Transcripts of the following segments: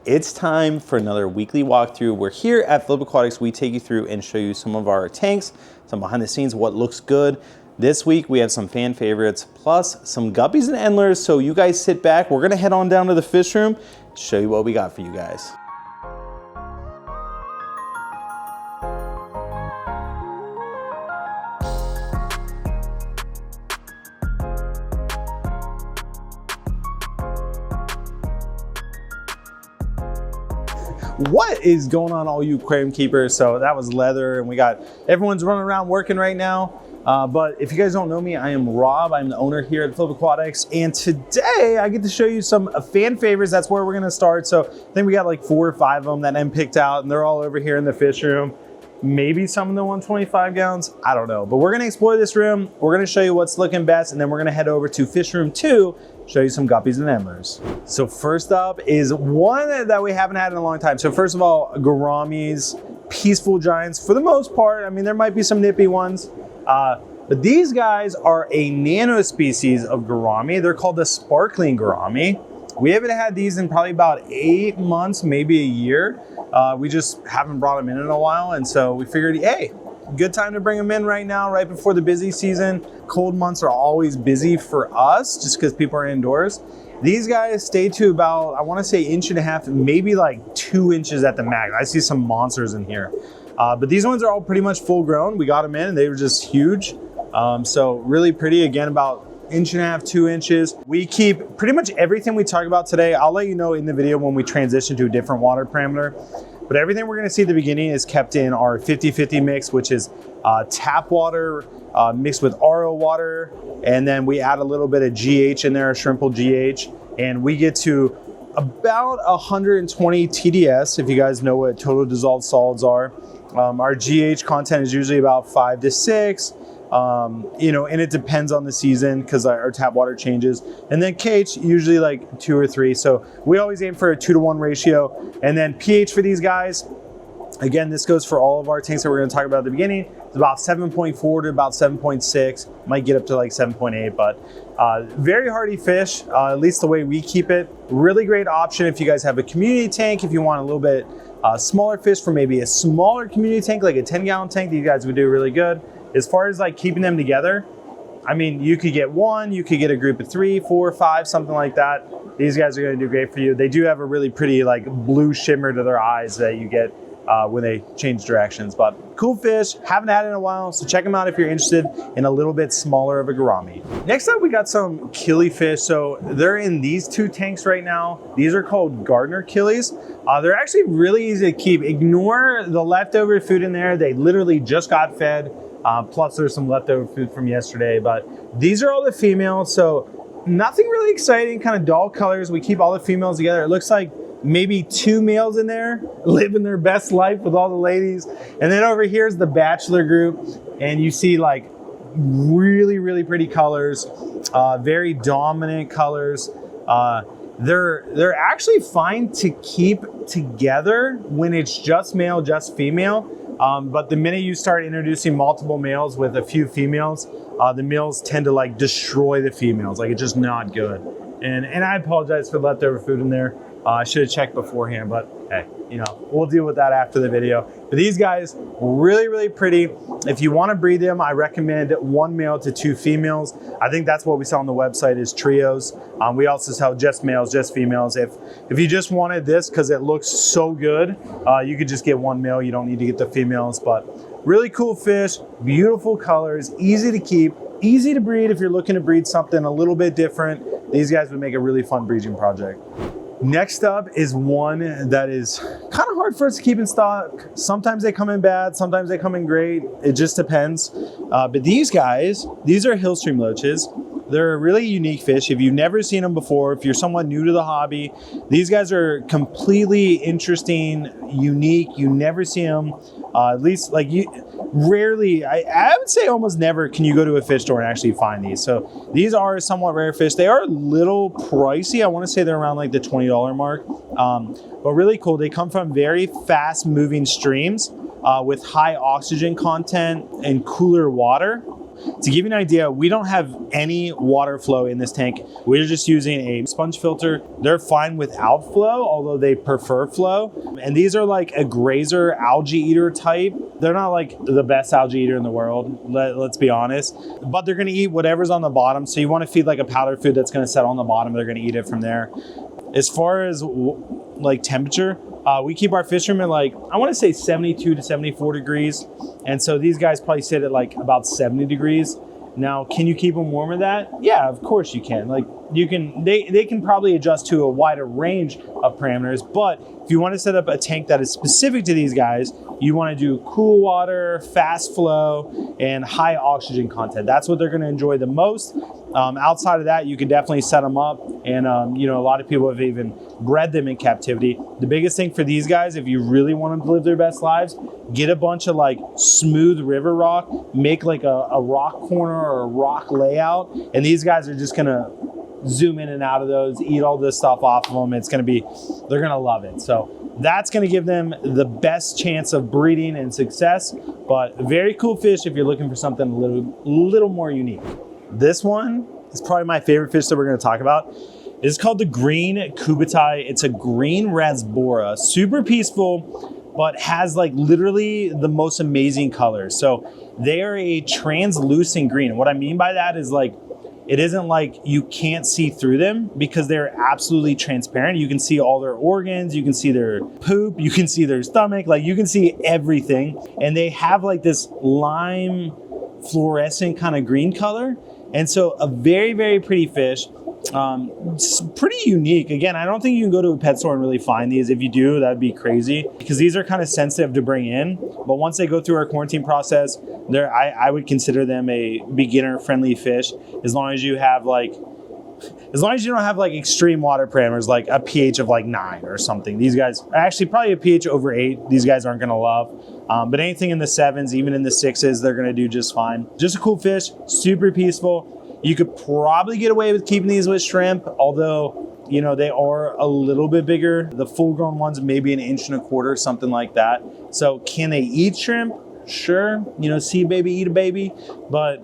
It's time for another weekly walkthrough. We're here at Flipaquatics. We take you through and show you some of our tanks, some behind the scenes, what looks good. This week we have some fan favorites, plus some guppies and endlers. So you guys sit back. We're gonna head on down to the fish room to show you what we got for you guys. What is going on, all you aquarium keepers? So that was leather, and we got everyone's running around working right now. But if you guys don't know me, I am Rob. I'm the owner here at Flipaquatics, and today I get to show you some fan favorites. That's where we're gonna start. So I think we got like 4 or 5 of them that I'm picked out, and they're all over here in the fish room. Maybe some of the 125 gallons, I don't know. But we're gonna explore this room. We're gonna show you what's looking best, and then we're gonna head over to fish room 2, show you some guppies and endlers. So first up is one that we haven't had in a long time. So first of all, Gourami's peaceful giants for the most part. I mean, there might be some nippy ones, but these guys are a nano species of Gourami. They're called the sparkling Gourami. We haven't had these in probably about 8 months, maybe a year. We just haven't brought them in a while. And so we figured, hey, good time to bring them in right now, right before the busy season. Cold months are always busy for us just because people are indoors. These guys stay to about, I want to say 1.5 inches, maybe like 2 inches at the max. I see some monsters in here. But these ones are all pretty much full grown. We got them in and they were just huge. So really pretty, again, about 1.5 inches, 2 inches. We keep pretty much everything we talk about today. I'll let you know in the video when we transition to a different water parameter. But everything we're gonna see at the beginning is kept in our 50-50 mix, which is tap water mixed with RO water. And then we add a little bit of GH in there, shrimple GH. And we get to about 120 TDS, if you guys know what total dissolved solids are. Our GH content is usually about 5 to 6. You know, and it depends on the season because our tap water changes. And then KH usually like 2 or 3. So we always aim for a 2-to-1 ratio. And then pH for these guys, again, this goes for all of our tanks that we're going to talk about at the beginning. It's about 7.4 to about 7.6. Might get up to like 7.8, but very hardy fish, at least the way we keep it. Really great option if you guys have a community tank, if you want a little bit smaller fish for maybe a smaller community tank, like a 10-gallon tank. These guys would do really good. As far as like keeping them together, I mean, you could get one, you could get a group of 3, 4, 5, something like that. These guys are gonna do great for you. They do have a really pretty like blue shimmer to their eyes that you get when they change directions. But cool fish, haven't had it in a while, so check them out if you're interested in a little bit smaller of a Gourami. Next up, we got some Killifish. So they're in these 2 tanks right now. These are called Gardener Killies. They're actually really easy to keep. Ignore the leftover food in there. They literally just got fed. Plus there's some leftover food from yesterday, but these are all the females. So nothing really exciting, kind of dull colors. We keep all the females together. It looks like maybe 2 males in there living their best life with all the ladies. And then over here is the bachelor group. And you see like really, really pretty colors, very dominant colors. They're actually fine to keep together when it's just male, just female. But the minute you start introducing multiple males with a few females, the males tend to like destroy the females. Like it's just not good. And I apologize for leftover food in there. I should have checked beforehand, but hey, you know, we'll deal with that after the video. But these guys, really, really pretty. If you want to breed them, I recommend 1 male to 2 females. I think that's what we sell on the website is trios. We also sell just males, just females. If you just wanted this because it looks so good, you could just get 1 male. You don't need to get the females, but really cool fish, beautiful colors, easy to keep, easy to breed if you're looking to breed something a little bit different. These guys would make a really fun breeding project. Next up is one that is kind of hard for us to keep in stock. Sometimes they come in bad, sometimes they come in great. It just depends. But these guys, these are Hillstream Loaches. They're a really unique fish. If you've never seen them before, if you're someone new to the hobby, these guys are completely interesting, unique. You never see them, at least like you rarely, I would say almost never can you go to a fish store and actually find these. So these are somewhat rare fish. They are a little pricey. I want to say they're around like the $20 mark, but really cool. They come from very fast moving streams with high oxygen content and cooler water. to give you an idea, we don't have any water flow in this tank. We're just using a sponge filter. They're fine without flow, although they prefer flow. And these are like a grazer algae eater type. They're not like the best algae eater in the world, let's be honest, but they're gonna eat whatever's on the bottom. So you wanna feed like a powder food that's gonna set on the bottom, they're gonna eat it from there. As far as like temperature, we keep our fish room at like, I wanna say 72 to 74 degrees. And so these guys probably sit at like about 70 degrees. Now, can you keep them warmer than that? Yeah, of course you can. Like you can, they can probably adjust to a wider range of parameters, but if you want to set up a tank that is specific to these guys, you want to do cool water, fast flow, and high oxygen content. That's what they're going to enjoy the most. Outside of that, you can definitely set them up, and you know, a lot of people have even bred them in captivity. The biggest thing for these guys, if you really want them to live their best lives, get a bunch of like smooth river rock, make like a rock corner or a rock layout, and these guys are just gonna zoom in and out of those, eat all this stuff off of them. It's gonna be, they're gonna love it. So that's gonna give them the best chance of breeding and success, but very cool fish if you're looking for something a little more unique. This one is probably my favorite fish that we're gonna talk about. It's called the green Kubotai. It's a green rasbora, super peaceful, but has like literally the most amazing colors. So they are a translucent green. And what I mean by that is like, it isn't like you can't see through them because they're absolutely transparent. You can see all their organs, you can see their poop, you can see their stomach, like you can see everything. And they have like this lime fluorescent kind of green color. And so a very, very pretty fish. It's pretty unique. Again, I don't think you can go to a pet store and really find these. If you do, that'd be crazy because these are kind of sensitive to bring in. But once they go through our quarantine process, I would consider them a beginner friendly fish as long as you have like, as long as you don't have like extreme water parameters, like a pH of like 9 or something. These guys, actually probably a pH over 8, these guys aren't gonna love. But anything in the 7s, even in the 6s, they're gonna do just fine. Just a cool fish, super peaceful. You could probably get away with keeping these with shrimp, although, you know, they are a little bit bigger. The full grown ones, maybe 1.25 inches, something like that. So can they eat shrimp? Sure, you know, see a baby, eat a baby. But,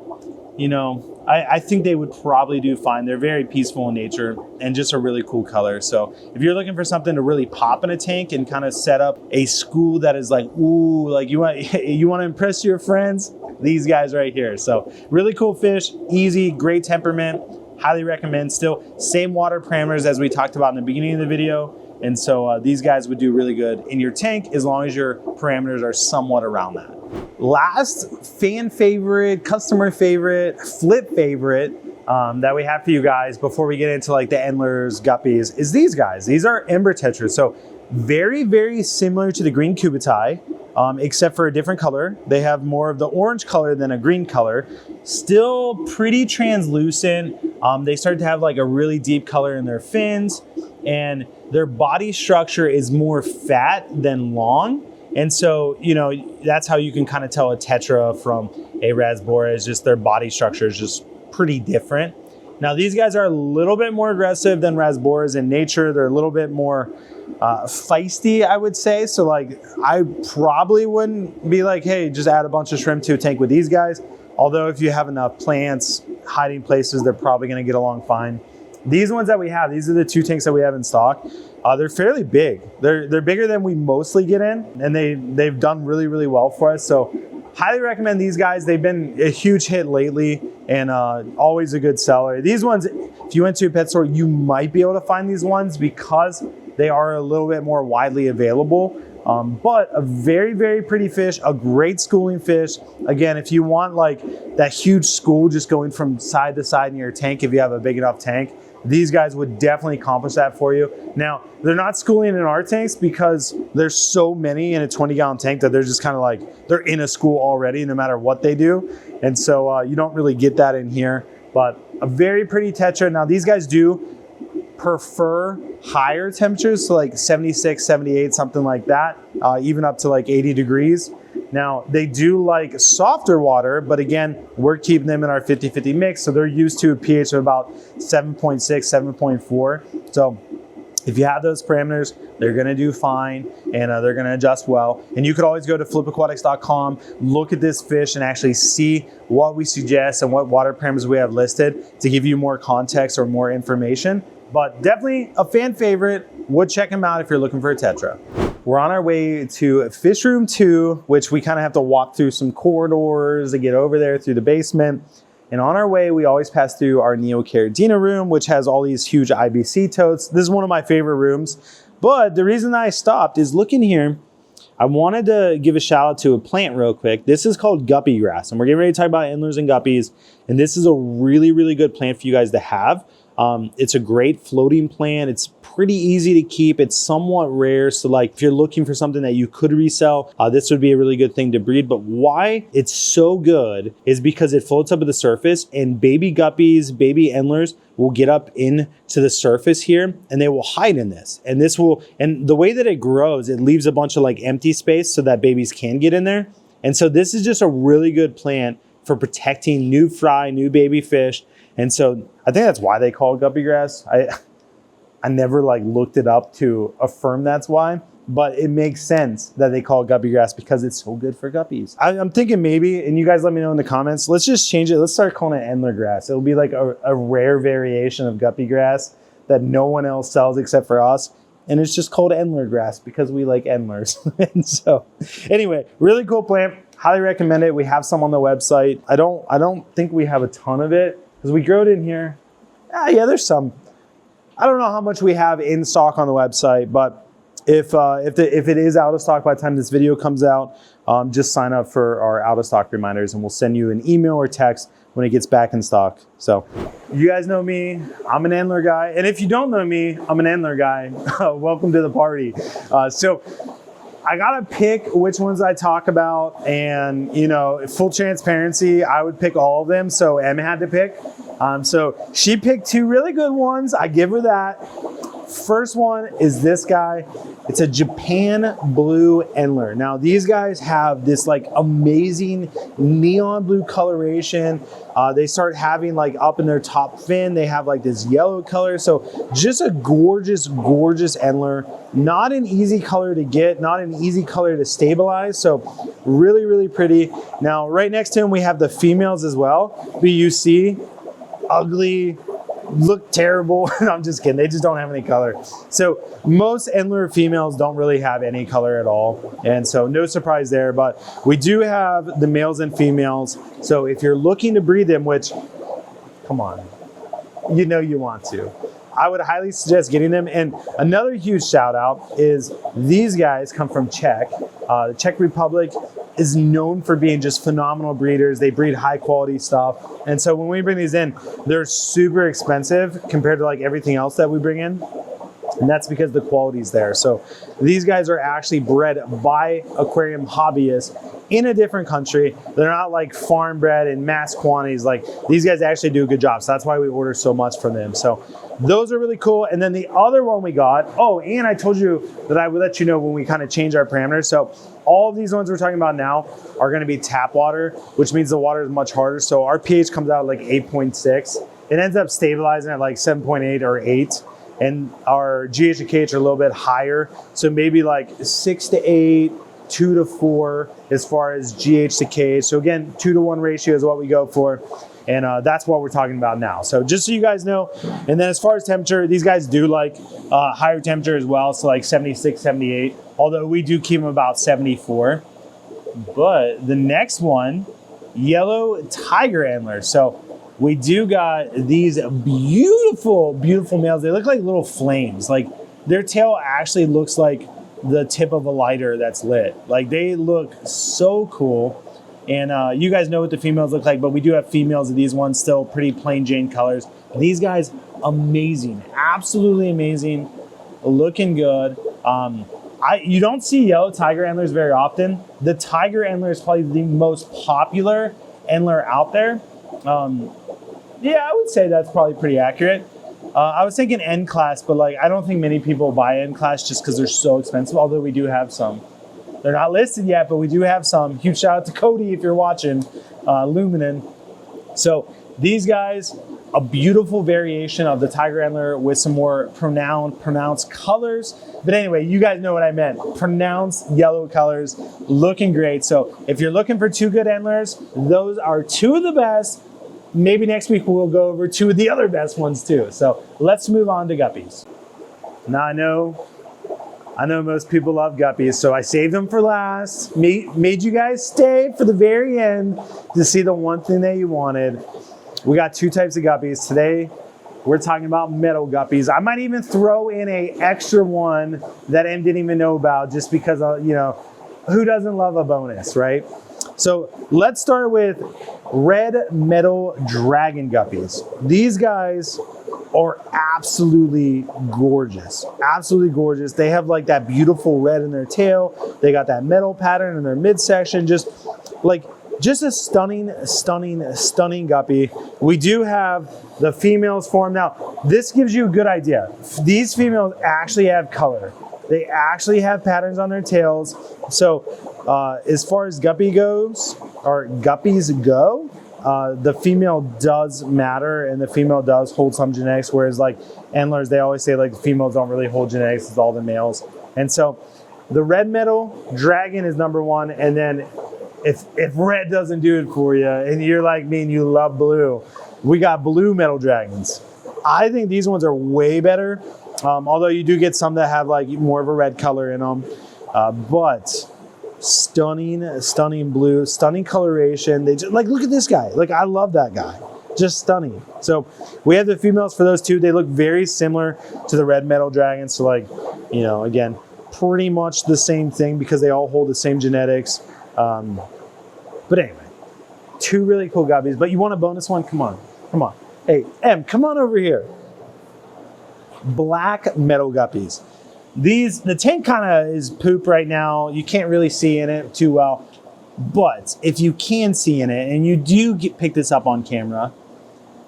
you know, I think they would probably do fine. They're very peaceful in nature and just a really cool color. So if you're looking for something to really pop in a tank and kind of set up a school that is like, ooh, like you want to impress your friends, these guys right here. So really cool fish, easy, great temperament, highly recommend. Still same water parameters as we talked about in the beginning of the video. And so these guys would do really good in your tank as long as your parameters are somewhat around that. Last fan favorite, customer favorite, flip favorite that we have for you guys before we get into like the Endlers Guppies is these guys. These are Ember Tetras. So very, very similar to the green Kubotai, except for a different color. They have more of the orange color than a green color. Still pretty translucent. They start to have like a really deep color in their fins, and their body structure is more fat than long. And so, you know, that's how you can kind of tell a tetra from a rasbora, is just their body structure is just pretty different. Now, these guys are a little bit more aggressive than rasboras in nature. They're a little bit more feisty, I would say. So like, I probably wouldn't be like, hey, just add a bunch of shrimp to a tank with these guys. Although if you have enough plants, hiding places, they're probably gonna get along fine. These ones that we have, these are the 2 tanks that we have in stock. They're fairly big. They're bigger than we mostly get in, and they've done really, really well for us. So highly recommend these guys. They've been a huge hit lately and always a good seller. These ones, if you went to a pet store, you might be able to find these ones because they are a little bit more widely available. But a very, very pretty fish, a great schooling fish. Again, if you want like that huge school just going from side to side in your tank, if you have a big enough tank, these guys would definitely accomplish that for you. Now, they're not schooling in our tanks because there's so many in a 20-gallon tank that they're just kind of like, they're in a school already no matter what they do. And so you don't really get that in here, but a very pretty tetra. Now, these guys do prefer higher temperatures, so like 76, 78, something like that, even up to like 80 degrees. Now, they do like softer water, but again, we're keeping them in our 50-50 mix, so they're used to a pH of about 7.6, 7.4. So If you have those parameters, they're gonna do fine, and they're gonna adjust well. And you could always go to flipaquatics.com, look at this fish and actually see what we suggest and what water parameters we have listed to give you more context or more information. But definitely a fan favorite. Would check them out if you're looking for a Tetra. We're on our way to fish room 2, which we kind of have to walk through some corridors to get over there through the basement. And on our way, we always pass through our Neocaridina room, which has all these huge IBC totes. This is one of my favorite rooms. But the reason I stopped is look in here. I wanted to give a shout out to a plant real quick. This is called guppy grass. And we're getting ready to talk about endlers and guppies. And this is a really, really good plant for you guys to have. It's a great floating plant. It's pretty easy to keep. It's somewhat rare. So like if you're looking for something that you could resell, this would be a really good thing to breed. But why it's so good is because it floats up at the surface, and baby guppies, baby endlers will get up into the surface here and they will hide in this. And this will, and the way that it grows, it leaves a bunch of like empty space so that babies can get in there. And so this is just a really good plant for protecting new fry, new baby fish. And so I think that's why they call it guppy grass. I never like looked it up to affirm that's why, but it makes sense that they call it guppy grass because it's so good for guppies. I'm thinking maybe, and you guys let me know in the comments, let's just change it. Let's start calling it endler grass. It'll be like a rare variation of guppy grass that no one else sells except for us. And it's just called endler grass because we like endlers. And so anyway, really cool plant. Highly recommend it. We have some on the website. I don't think we have a ton of it, because we grow it in here. Yeah, there's some. I don't know how much we have in stock on the website, but if it is out of stock by the time this video comes out, just sign up for our out of stock reminders and we'll send you an email or text when it gets back in stock. So you guys know me, I'm an endler guy. And if you don't know me, I'm an endler guy. Welcome to the party. So I gotta pick which ones I talk about, and you know, full transparency, I would pick all of them. So Em had to pick. So she picked 2 really good ones. I give her that. First one is this guy. It's a Japan blue endler. Now these guys have this like amazing neon blue coloration. They start having like up in their top fin, they have like this yellow color. So just a gorgeous, gorgeous endler. Not an easy color to get, not an easy color to stabilize. So really, really pretty. Now right next to him, we have the females as well. But you see, ugly, look terrible. I'm just kidding. They just don't have any color. So most endler females don't really have any color at all. And so no surprise there, but we do have the males and females. So if you're looking to breed them, which, come on, you know you want to, I would highly suggest getting them. And another huge shout out is these guys come from Czech. The Czech Republic is known for being just phenomenal breeders. They breed high quality stuff. And so when we bring these in, they're super expensive compared to like everything else that we bring in. And that's because the quality's there. So these guys are actually bred by aquarium hobbyists in a different country. They're not like farm bred in mass quantities. Like these guys actually do a good job. So that's why we order so much from them. So those are really cool. And then the other one we got, oh, and I told you that I would let you know when we kind of change our parameters. So all of these ones we're talking about now are going to be tap water, which means the water is much harder. So our pH comes out like 8.6. It ends up stabilizing at like 7.8 or 8. And our GH to KH are a little bit higher. So maybe like 6 to 8, 2 to 4 as far as GH to KH. So again, 2 to 1 ratio is what we go for. And that's what we're talking about now. So just so you guys know. And then as far as temperature, these guys do like higher temperature as well. So like 76, 78. Although we do keep them about 74. But the next one, yellow tiger endlers. So we do got these beautiful, beautiful males. They look like little flames. Like their tail actually looks like the tip of a lighter that's lit. Like they look so cool. And you guys know what the females look like, but we do have females of these ones, still pretty plain Jane colors. These guys, amazing, absolutely amazing, looking good. You don't see yellow tiger endlers very often. The tiger endler is probably the most popular endler out there. Yeah, I would say that's probably pretty accurate. I was thinking N class, but like I don't think many people buy N class just because they're so expensive, although we do have some. They're not listed yet, but we do have some. Huge shout out to Cody if you're watching, Luminen. So these guys, a beautiful variation of the tiger antler with some more pronounced colors. But anyway, you guys know what I meant. Pronounced yellow colors, looking great. So if you're looking for two good antlers, those are two of the best. Maybe next week we'll go over two of the other best ones too. So let's move on to guppies. Now I know most people love guppies, so I saved them for last. Made you guys stay for the very end to see the one thing that you wanted. We got two types of guppies. Today, we're talking about metal guppies. I might even throw in a extra one that Em didn't even know about just because, you know, who doesn't love a bonus, right? So let's start with red metal dragon guppies. These guys are absolutely gorgeous. Absolutely gorgeous. They have like that beautiful red in their tail. They got that metal pattern in their midsection. Just a stunning guppy. We do have the females form. Now, this gives you a good idea. These females actually have color. They actually have patterns on their tails. So as far as guppies go, the female does matter and the female does hold some genetics, whereas like Endlers, they always say like the females don't really hold genetics, it's all the males. And so the red metal dragon is number one, and then if red doesn't do it for you and you're like me and you love blue, we got blue metal dragons. I think these ones are way better, although you do get some that have like more of a red color in them, but stunning blue, stunning coloration. They just, like, look at this guy. Like, I love that guy. Just stunning. So we have the females for those two. They look very similar to the red metal dragons. So like, you know, again, pretty much the same thing because they all hold the same genetics. But anyway, two really cool guppies. But you want a bonus one? Come on. Hey, Em, come on over here. Black metal guppies. The tank kind of is poop right now. You can't really see in it too well. But if you can see in it, and you do pick this up on camera,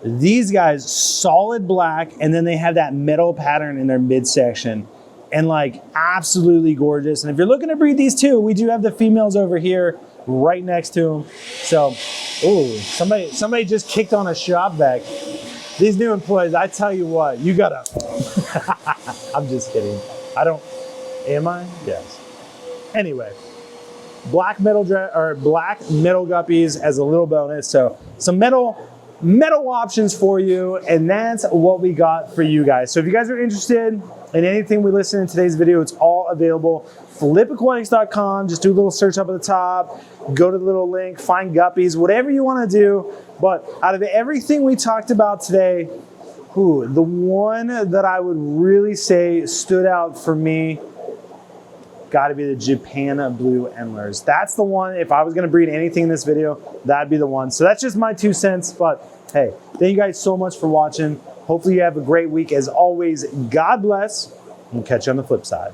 these guys, solid black, and then they have that metal pattern in their midsection. And like, absolutely gorgeous. And if you're looking to breed these two, we do have the females over here right next to them. So, ooh, somebody just kicked on a shop vac. These new employees, I tell you what, you gotta, I'm just kidding. Am I? Yes. Anyway, black metal guppies as a little bonus. So some metal options for you, and that's what we got for you guys. So if you guys are interested in anything we listed in today's video, it's all available. flipaquatics.com. Just do a little search up at the top, go to the little link, find guppies, whatever you want to do. But out of everything we talked about today, the one that I would really say stood out for me, got to be the Japan Blue Endlers. That's the one. If I was going to breed anything in this video, that'd be the one. So that's just my 2 cents. But hey, thank you guys so much for watching. Hopefully you have a great week. As always, God bless, and catch you on the flip side.